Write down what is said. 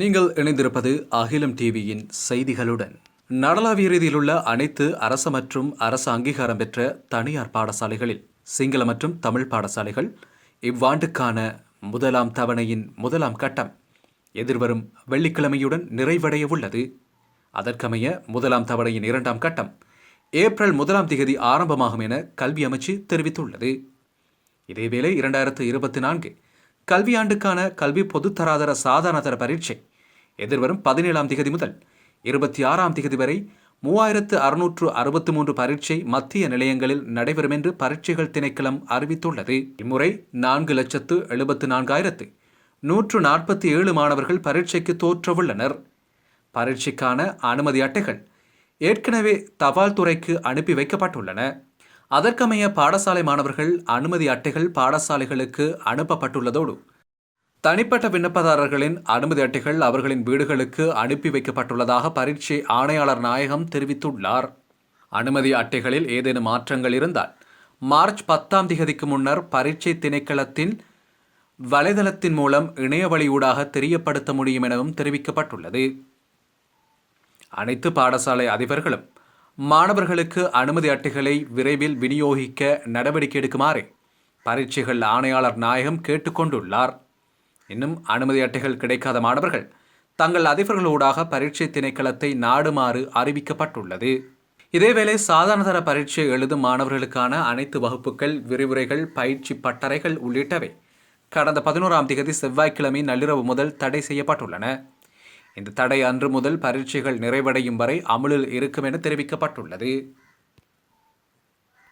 நீங்கள் இணைந்திருப்பது அகிலம் டிவியின் செய்திகளுடன். நாடளாவிய ரீதியில் உள்ள அனைத்து அரசு மற்றும் அரசு அங்கீகாரம் பெற்ற தனியார் பாடசாலைகளில் சிங்கள மற்றும் தமிழ் பாடசாலைகள் இவ்வாண்டுக்கான முதலாம் தவணையின் முதலாம் கட்டம் எதிர்வரும் வெள்ளிக்கிழமையுடன் நிறைவடைய உள்ளது. அதற்கமைய முதலாம் தவணையின் இரண்டாம் கட்டம் ஏப்ரல் 1ஆம் தேதி ஆரம்பமாகும் என கல்வி அமைச்சு தெரிவித்துள்ளது. இதேவேளை 2024 கல்வியாண்டுக்கான கல்வி பொதுத்தராதர சாதாரணதர பரீட்சை எதிர்வரும் 17ஆம் தேதி முதல் 26ஆம் தேதி வரை 3663 பரீட்சை மத்திய நிலையங்களில் நடைபெறும் என்று பரீட்சைகள் திணைக்களம் அறிவித்துள்ளது. இம்முறை 4,74,147 மாணவர்கள் பரீட்சைக்கு தோற்றவுள்ளனர். பரீட்சைக்கான அனுமதி அட்டைகள் ஏற்கனவே தபால் துறைக்கு அனுப்பி வைக்கப்பட்டுள்ளன. அதற்கமைய பாடசாலை மாணவர்கள் அனுமதி அட்டைகள் பாடசாலைகளுக்கு அனுப்பப்பட்டுள்ளதோடு தனிப்பட்ட விண்ணப்பதாரர்களின் அனுமதி அட்டைகள் அவர்களின் வீடுகளுக்கு அனுப்பி வைக்கப்பட்டுள்ளதாக பரீட்சை ஆணையாளர் நாயகம் தெரிவித்துள்ளார். அனுமதி அட்டைகளில் ஏதேனும் மாற்றங்கள் இருந்தால் மார்ச் 10ஆம் தேதிக்கு முன்னர் பரீட்சை திணைக்களத்தின் வலைதளத்தின் மூலம் இணையவழியூடாக தெரியப்படுத்த முடியும் எனவும் தெரிவிக்கப்பட்டுள்ளது. அனைத்து பாடசாலை அதிபர்களும் மாணவர்களுக்கு அனுமதி அட்டைகளை விரைவில் விநியோகிக்க நடவடிக்கை எடுக்குமாறு பரீட்சைகள் ஆணையாளர் நாயகம் கேட்டுக்கொண்டுள்ளார். இன்னும் அனுமதி அட்டைகள் கிடைக்காத மாணவர்கள் தங்கள் அதிபர்களூடாக பரீட்சை திணைக்களத்தை நாடுமாறு அறிவிக்கப்பட்டுள்ளது. இதேவேளை சாதாரணதர பரீட்சை எழுதும் மாணவர்களுக்கான அனைத்து வகுப்புகள், விரிவுரைகள், பயிற்சி பட்டறைகள் உள்ளிட்டவை கடந்த 11ஆம் தேதி செவ்வாய்க்கிழமை நள்ளிரவு முதல் தடை செய்யப்பட்டுள்ளன. இந்த தடை அன்று முதல் பரீட்சைகள் நிறைவடையும் வரை அமுலில் இருக்கும் என தெரிவிக்கப்பட்டுள்ளது.